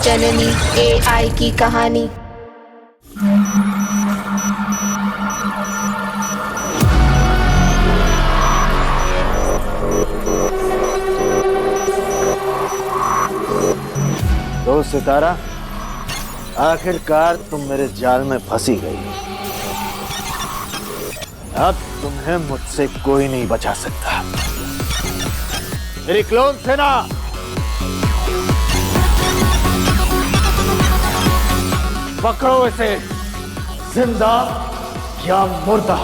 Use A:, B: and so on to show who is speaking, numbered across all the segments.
A: जननी AI की कहानी।
B: तो सितारा, आखिरकार तुम मेरे जाल में फंसी गई। अब तुम्हें मुझसे कोई नहीं बचा सकता। मेरी क्लोन सेना, पकड़ो इसे, जिंदा या मुर्दा।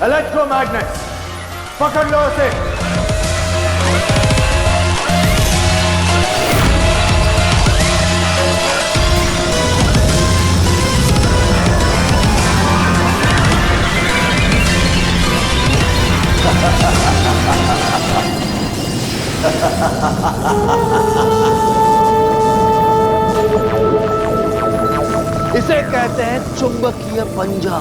C: इलेक्ट्रो मैग्नेट, पकड़ लो उसे।
B: इसे कहते हैं चुंबकीय पंजा।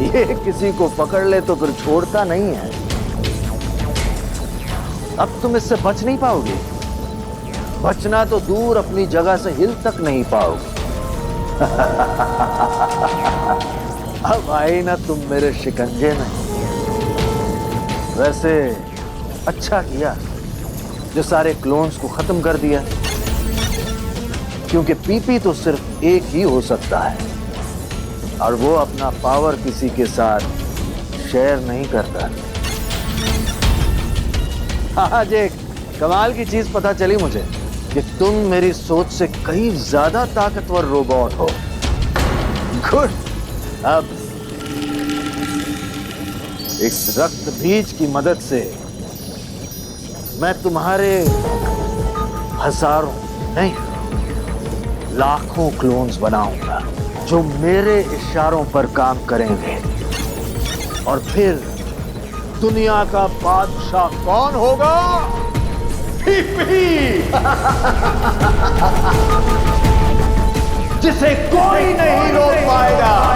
B: ये किसी को पकड़ ले तो फिर छोड़ता नहीं है। अब तुम इससे बच नहीं पाओगे। बचना तो दूर, अपनी जगह से हिल तक नहीं पाओगे। अब आई ना तुम मेरे शिकंजे में। वैसे अच्छा किया जो सारे क्लोन्स को खत्म कर दिया, क्योंकि पीपी तो सिर्फ एक ही हो सकता है और वो अपना पावर किसी के साथ शेयर नहीं करता। आज एक कमाल की चीज पता चली मुझे कि तुम मेरी सोच से कहीं ज्यादा ताकतवर रोबोट हो। गुड। अब इस रक्त बीज की मदद से मैं तुम्हारे हजारों नहीं लाखों क्लोन्स बनाऊंगा जो मेरे इशारों पर काम करेंगे। और फिर दुनिया का बादशाह कौन होगा? पीपी। जिसे कोई नहीं रोक पाएगा।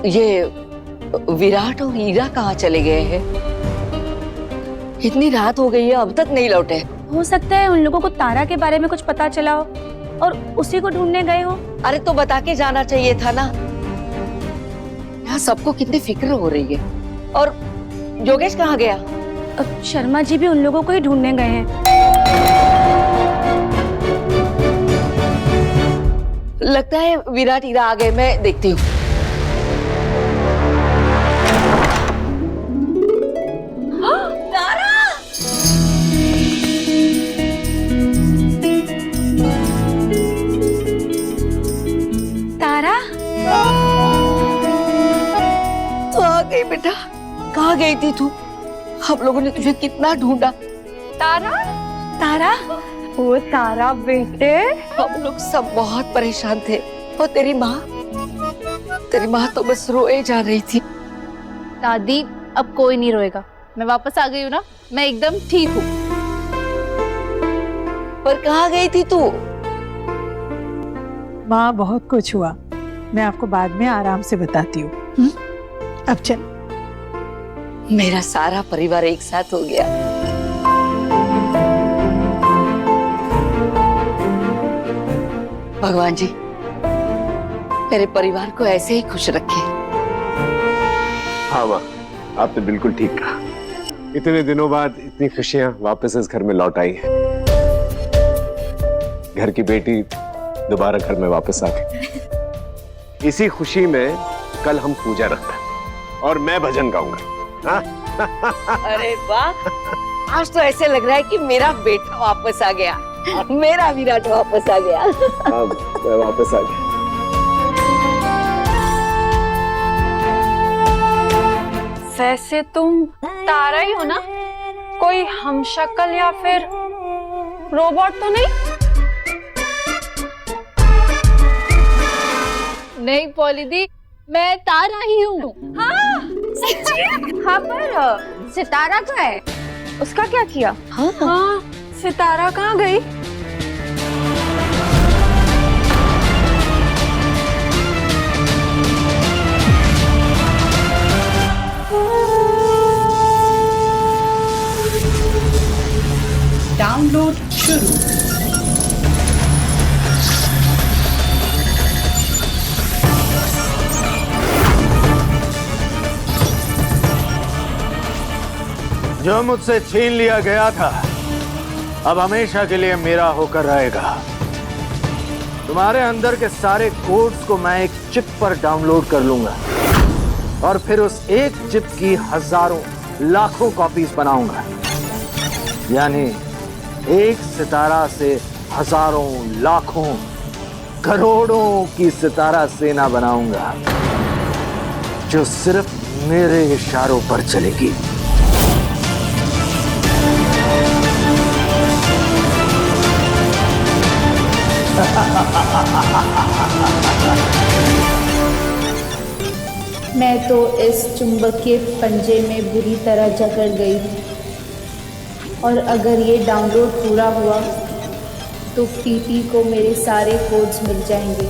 D: ये विराट और हीरा कहाँ चले गए हैं? इतनी रात हो गई है, अब तक नहीं लौटे।
E: हो सकता है उन लोगों को तारा के बारे में कुछ पता चला हो और उसी को ढूंढने गए हो।
D: अरे तो बता के जाना चाहिए था ना। यहाँ सबको कितनी फिक्र हो रही है। और योगेश कहाँ गया?
E: अब शर्मा जी भी उन लोगों को ही ढूंढने गए हैं।
D: लगता है विराट हीरा आ गए, मैं देखती हूँ। बेटा कहाँ गई थी तू? हम लोगों ने तुझे कितना ढूंढा।
E: तारा, तारा, वो तारा बेटे।
D: हम लोग सब बहुत परेशान थे। और तेरी माँ तो बस रोए जा रही थी।
A: दादी अब कोई नहीं रोएगा, मैं वापस आ गई हूँ ना, मैं एकदम ठीक हूँ।
D: पर कहाँ गई थी तू?
F: माँ बहुत कुछ हुआ, मैं आपको बाद में आराम से बताती हूँ। अब चल।
D: मेरा सारा परिवार एक साथ हो गया। भगवान जी मेरे परिवार को ऐसे ही खुश रखे।
G: हाँ माँ, आपने बिल्कुल ठीक कहा। इतने दिनों बाद इतनी खुशियां वापस इस घर में लौट आई हैं। घर की बेटी दोबारा घर में वापस आ गई। इसी खुशी में कल हम पूजा रखते हैं और मैं भजन गाऊंगा।
D: अरे वाह, आज तो ऐसे लग रहा है कि मेरा बेटा वापस आ गया, मेरा विराट वापस आ गया।
G: मैं वापस आ गया।
E: वैसे तुम तारा ही हो ना? कोई हमशक्ल या फिर रोबोट तो नहीं?
A: नहीं पॉली दी, मैं तारा ही हूँ।
E: हाँ, हाँ पर सितारा कहाँ है? उसका क्या किया? हाँ, सितारा कहाँ गई?
H: डाउनलोड शुरू।
B: जो मुझसे छीन लिया गया था अब हमेशा के लिए मेरा होकर रहेगा। तुम्हारे अंदर के सारे कोड्स को मैं एक चिप पर डाउनलोड कर लूंगा और फिर उस एक चिप की हजारों लाखों कॉपीज बनाऊंगा। यानी एक सितारा से हजारों लाखों करोड़ों की सितारा सेना बनाऊंगा जो सिर्फ मेरे इशारों पर चलेगी।
A: मैं तो इस चुंबकीय पंजे में बुरी तरह जकड़ गई हूँ और अगर ये डाउनलोड पूरा हुआ तो पीपी को मेरे सारे कोड्स मिल जाएंगे।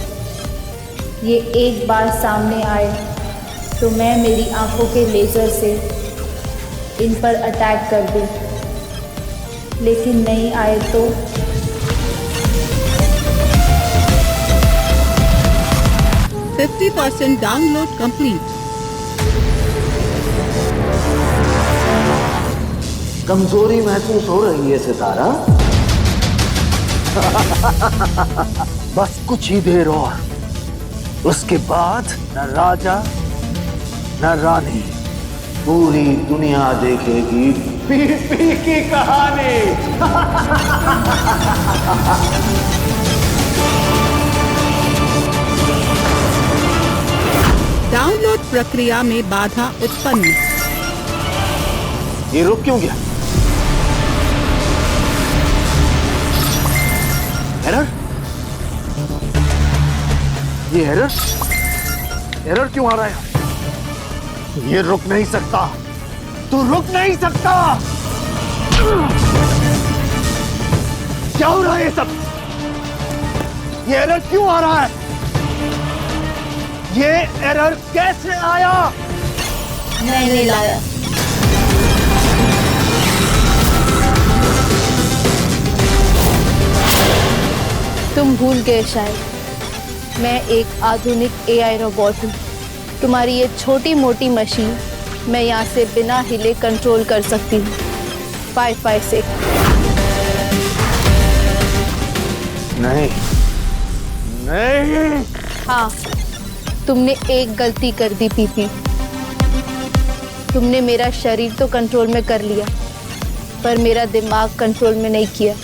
A: ये एक बार सामने आए तो मैं मेरी आंखों के लेज़र से इन पर अटैक कर दूँ, लेकिन नहीं आए तो
H: 50% download complete.
B: कमजोरी महसूस हो रही है सितारा? बस कुछ ही देर और, उसके बाद न राजा न रानी, पूरी दुनिया देखेगी पीपी की कहानी।
H: डाउनलोड प्रक्रिया में बाधा उत्पन्न।
B: ये रुक क्यों गया? एरर? ये एरर क्यों आ रहा है? ये रुक नहीं सकता, तू रुक नहीं सकता। क्या हो रहा है ये सब? ये एरर क्यों आ रहा है? ये एरर कैसे आया?
A: नहीं लाया। तुम भूल गए शायद, मैं एक आधुनिक एआई रोबोट हूँ। तुम्हारी ये छोटी मोटी मशीन मैं यहाँ से बिना हिले कंट्रोल कर सकती हूँ, वाईफाई से।
B: नहीं नहीं।
A: हाँ, तुमने एक गलती कर दी पीपी। तुमने मेरा शरीर तो कंट्रोल में कर लिया, पर मेरा दिमाग कंट्रोल में नहीं किया।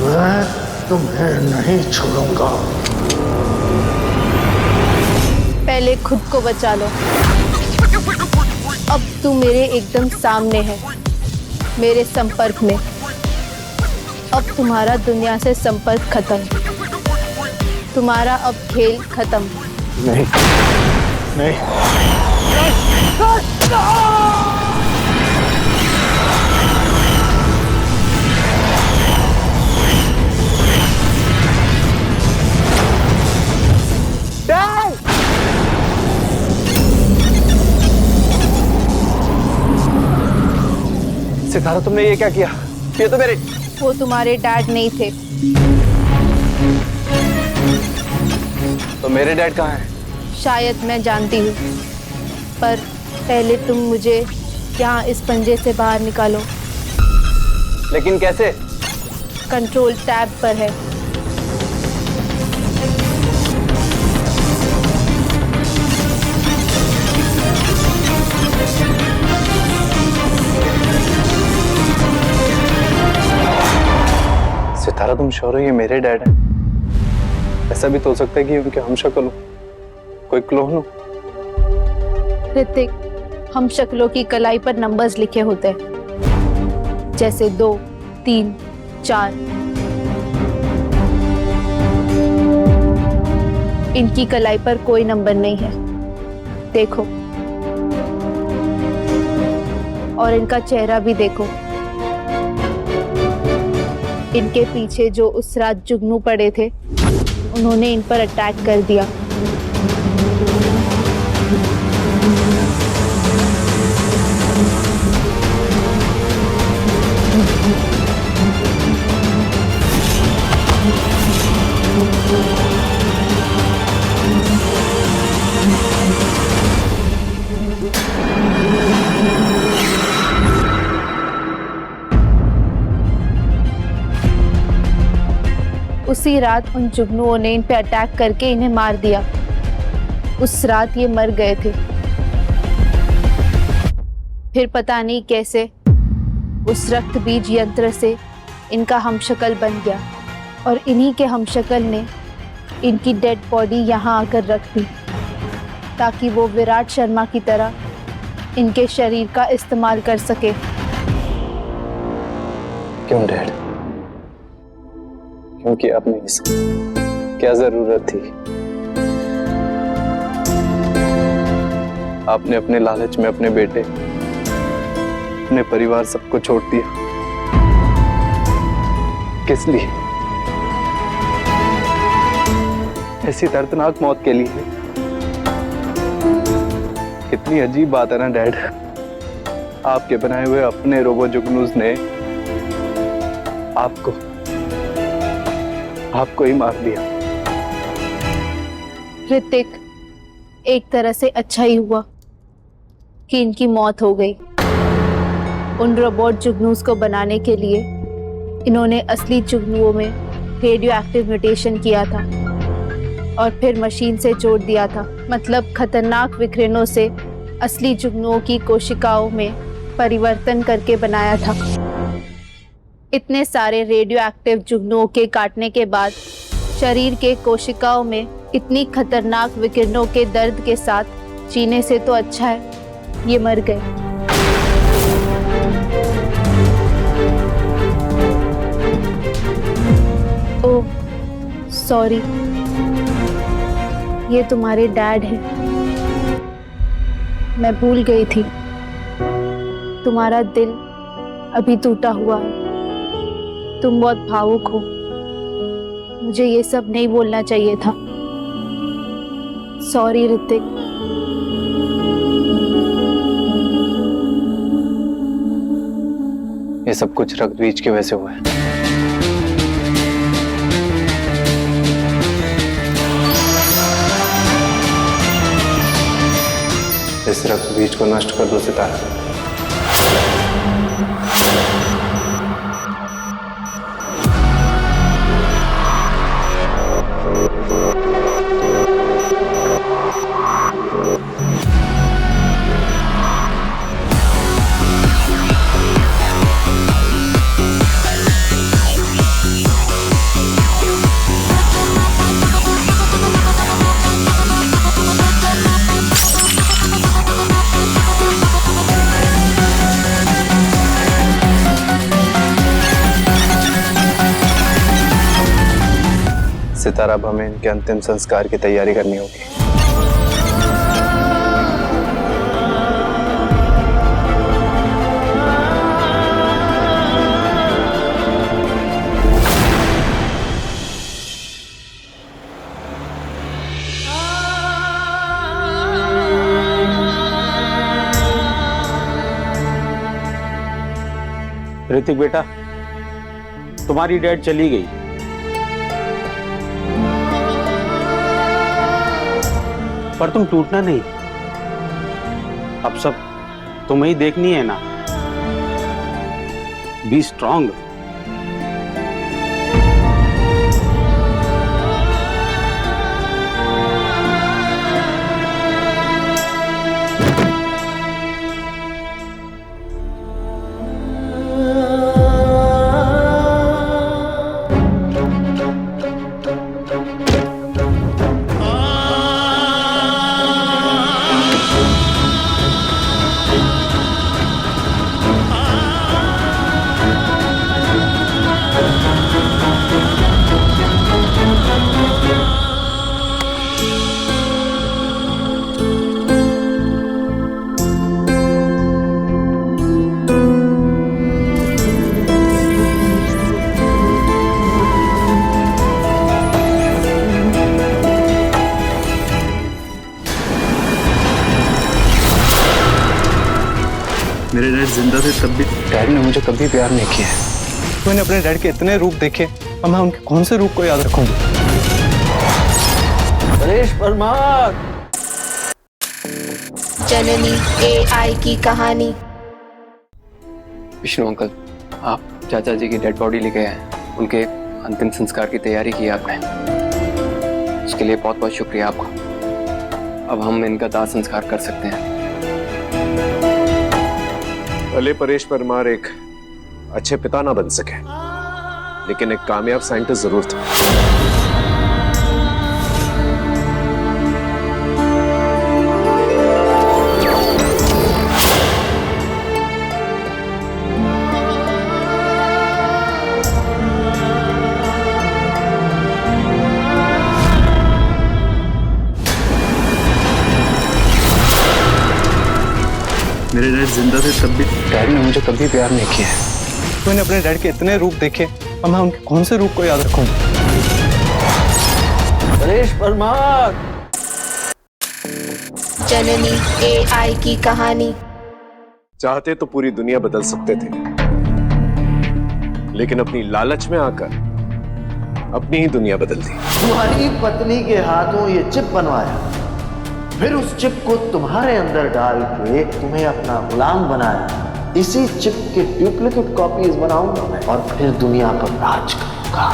B: मैं तुम्हें नहीं छोड़ूंगा।
A: पहले खुद को बचा लो। अब तू मेरे एकदम सामने है, मेरे संपर्क में। अब तुम्हारा दुनिया से संपर्क खत्म, तुम्हारा अब खेल खत्म।
B: नहीं नहीं।
G: सितारा, तुमने ये क्या किया? ये तो मेरे...
A: वो तुम्हारे डैड नहीं थे।
G: तो मेरे डैड कहाँ हैं?
A: शायद मैं जानती हूँ, पर पहले तुम मुझे यहाँ इस पंजे से बाहर निकालो।
G: लेकिन कैसे?
A: कंट्रोल टैब पर है।
G: सितारा, तुम श्योर हो ये मेरे डैड हैं? ऐसा भी तो हो सकता है कि उनके हम शक्ल हो, कोई क्लोन हो।
A: ऋतिक, हम शक्लों की कलाई पर नंबर्स लिखे होते हैं, जैसे 2, 3, 4। इनकी कलाई पर कोई नंबर नहीं है, देखो। और इनका चेहरा भी देखो। इनके पीछे जो उस रात जुगनू पड़े थे, उन्होंने इन पर अटैक कर दिया। उसी रात उन जुगनुओं ने इन पे अटैक करके इन्हें मार दिया। उस रात ये मर गए थे। फिर पता नहीं कैसे उस रक्त बीज यंत्र से इनका हमशक्ल बन गया और इन्हीं के हमशक्ल ने इनकी डेड बॉडी यहाँ आकर रख दी ताकि वो विराट शर्मा की तरह इनके शरीर का इस्तेमाल कर सके।
I: क्यों डैड? क्योंकि आपने इसकी क्या जरूरत थी? आपने अपने लालच में अपने बेटे, अपने परिवार सबको छोड़ दिया। किस लिए? ऐसी दर्दनाक मौत के लिए? कितनी अजीब बात है ना डैड। आपके बनाए हुए अपने रोबो जुगनूस ने आपको ही मार दिया।
A: ऋतिक, एक तरह से अच्छा ही हुआ कि इनकी मौत हो गई। उन रोबोट जुगनूस को बनाने के लिए इन्होंने असली जुगनुओं में रेडियो एक्टिव म्यूटेशन किया था और फिर मशीन से जोड़ दिया था। मतलब खतरनाक विकिरणों से असली जुगनुओं की कोशिकाओं में परिवर्तन करके बनाया था। इतने सारे रेडियो एक्टिव जुगनुओं के काटने के बाद शरीर के कोशिकाओं में इतनी खतरनाक विकिरणों के दर्द के साथ जीने से तो अच्छा है ये मर गए। ओह सॉरी, ये तुम्हारे डैड हैं। मैं भूल गई थी, तुम्हारा दिल अभी टूटा हुआ है। तुम बहुत भावुक हो, मुझे ये सब नहीं बोलना चाहिए था। सॉरी ऋतिक।
I: ये सब कुछ रक्त बीज की वजह से हुआ है। इस रक्त बीज को नष्ट कर दो सितारा। सितारा, अब हमें इनके अंतिम संस्कार की तैयारी करनी होगी।
J: ऋतिक बेटा, तुम्हारी डैड चली गई, पर तुम टूटना नहीं। अब सब तुम्हें ही देखनी है ना। B strong.
I: मेरे डैड जिंदा थे तब भी डैड ने मुझे कभी प्यार नहीं किया है। मैंने अपने डैड के इतने रूप देखे और मैं उनके कौन से रूप को याद रखूंगी?
B: परेश परमार।
A: जननी AI की कहानी।
I: विष्णु अंकल, आप चाचा जी की डेड बॉडी लेके आए। उनके अंतिम संस्कार की तैयारी की आपने, उसके लिए बहुत बहुत शुक्रिया आपका। अब हम इनका दाह संस्कार कर सकते हैं।
G: भले परेश परमार एक अच्छे पिता ना बन सके, लेकिन एक कामयाब साइंटिस्ट जरूर थे।
I: मेरे डैड जिंदा थे तब भी डैड ने मुझे कभी प्यार नहीं किया। मैंने अपने डैड के इतने रूप देखे और मैं उनके कौन से रूप को याद रखूंगा।
B: परेश परमार।
K: जननी AI की कहानी।
G: चाहते तो पूरी दुनिया बदल सकते थे, लेकिन अपनी लालच में आकर अपनी ही दुनिया बदल दी।
B: तुम्हारी पत्नी के हाथों ये चिप बनवाया, फिर उस चिप को तुम्हारे अंदर डाल के तुम्हें अपना गुलाम बनाया। इसी चिप के डुप्लीकेट कॉपीज बनाऊंगा मैं और फिर दुनिया पर राज करूंगा।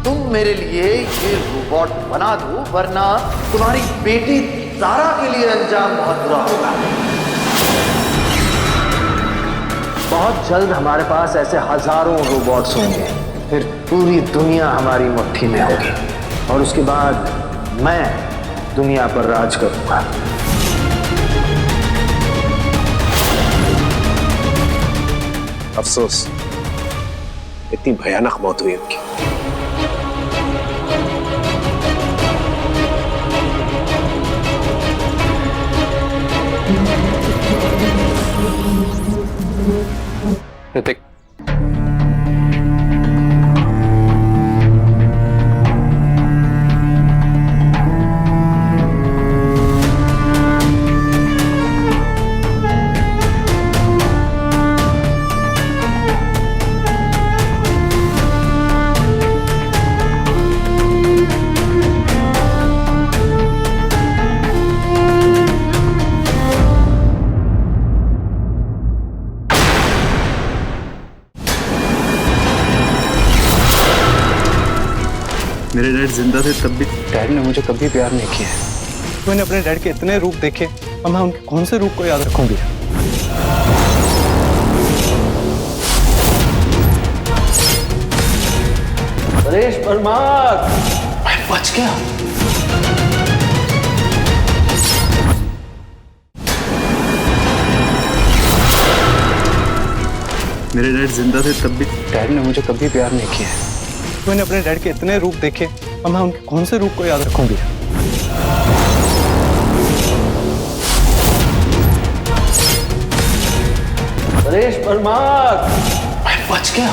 B: तुम मेरे लिए ये रोबोट बना दो, वरना तुम्हारी बेटी तारा के लिए अंजाम बहुत बुरा होगा। बहुत जल्द हमारे पास ऐसे हजारों रोबोट्स होंगे, फिर पूरी दुनिया हमारी मुट्ठी में होगी और उसके बाद मैं दुनिया पर राज करूंगा।
G: अफसोस, इतनी भयानक मौत हुई उनकी।
I: ऋतिक, मेरे डैड जिंदा थे तब भी डैड ने मुझे कभी प्यार नहीं किया। मैंने अपने डैड के इतने रूप देखे और मैं उनके कौन से रूप को याद रखूंगी।
B: परेश परमार, मैं बच गया।
I: मेरे डैड जिंदा थे तब भी डैड ने मुझे कभी प्यार नहीं किया। मैंने अपने डैड के इतने रूप देखे और मैं उनके कौन से रूप को याद रखूंगी।
B: परेश परमार, मैं बच गया।